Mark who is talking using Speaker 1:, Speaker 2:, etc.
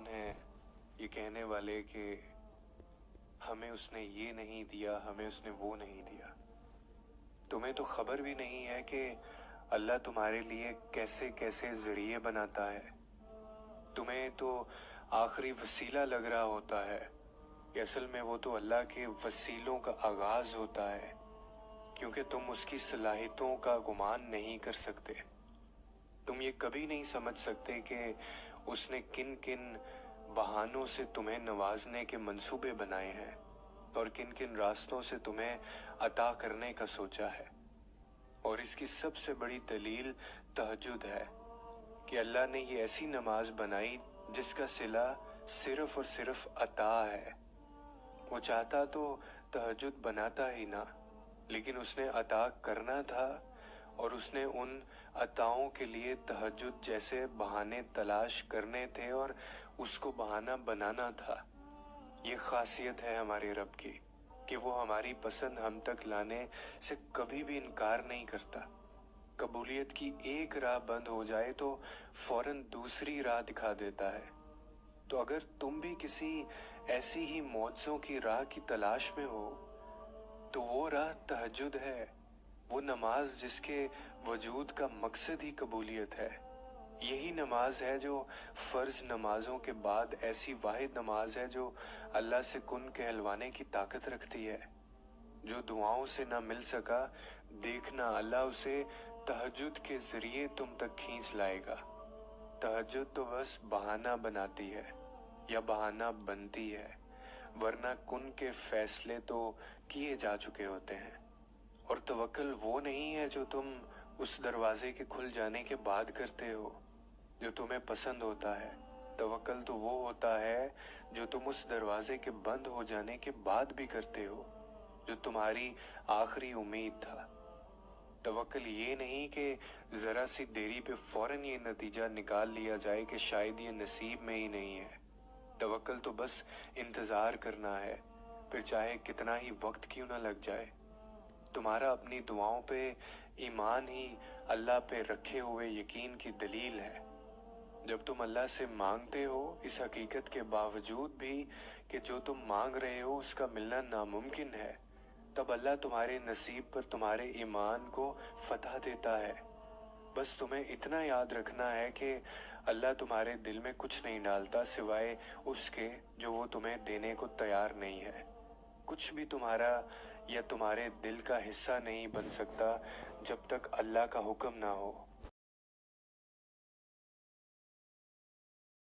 Speaker 1: कौन है ये कहने वाले कि हमें उसने ये नहीं दिया, हमें उसने वो नहीं दिया। तुम्हें तो खबर भी नहीं है कि अल्लाह तुम्हारे लिए कैसे कैसे ज़रिए बनाता है। तुम्हें तो आखिरी वसीला लग रहा होता है कि असल में वो तो अल्लाह के वसीलों का आगाज़ होता है, क्योंकि तुम उसकी सलाहियतों का गुमान नहीं कर सकते। तुम ये कभी नहीं समझ सकते कि उसने किन किन बहानों से तुम्हें नवाजने के मंसूबे बनाए हैं और किन किन रास्तों से तुम्हें अता करने का सोचा है। और इसकी सबसे बड़ी दलील तहज्जुद है कि अल्लाह ने ये ऐसी नमाज बनाई जिसका सिला सिर्फ और सिर्फ अता है। वो चाहता तो तहज्जुद बनाता ही ना, लेकिन उसने अता करना था और उसने उन अताओं के लिए तहज्जुद जैसे बहाने तलाश करने थे और उसको बहाना बनाना था। ये खासियत है हमारे रब की कि वो हमारी पसंद हम तक लाने से कभी भी इनकार नहीं करता। कबूलियत की एक राह बंद हो जाए तो फौरन दूसरी राह दिखा देता है। तो अगर तुम भी किसी ऐसी ही मौजों की राह की तलाश में हो तो वो राह तहज्जुद है, वो नमाज जिसके वजूद का मकसद ही कबूलियत है। यही नमाज है जो फ़र्ज नमाजों के बाद ऐसी वाहिद नमाज है जो अल्लाह से कुन कहलवाने की ताकत रखती है। जो दुआओं से ना मिल सका, देखना अल्लाह उसे तहज्जुद के ज़रिए तुम तक खींच लाएगा। तहज्जुद तो बस बहाना बनाती है या बहाना बनती है, वरना कुन के फैसले तो किए जा चुके होते हैं। और तवक्कुल वो नहीं है जो तुम उस दरवाजे के खुल जाने के बाद करते हो जो तुम्हें पसंद होता है। तवक्कुल तो वो होता है जो तुम उस दरवाजे के बंद हो जाने के बाद भी करते हो, जो तुम्हारी आखिरी उम्मीद था। तवक्कुल ये नहीं कि ज़रा सी देरी पे फौरन ये नतीजा निकाल लिया जाए कि शायद ये नसीब में ही नहीं है। तवक्कुल तो बस इंतज़ार करना है, फिर चाहे कितना ही वक्त क्यों ना लग जाए। तुम्हारा अपनी दुआओं पे ईमान ही अल्लाह पे रखे हुए यकीन की दलील है। जब तुम अल्लाह से मांगते हो इस हकीकत के बावजूद भी कि जो तुम मांग रहे हो उसका मिलना नामुमकिन है, तब अल्लाह तुम्हारे नसीब पर तुम्हारे ईमान को फतह देता है। बस तुम्हें इतना याद रखना है कि अल्लाह तुम्हारे दिल में कुछ नहीं डालता सिवाय उसके जो वो तुम्हें देने को तैयार नहीं है। कुछ भी तुम्हारा या तुम्हारे दिल का हिस्सा नहीं बन सकता जब तक अल्लाह का हुक्म ना हो।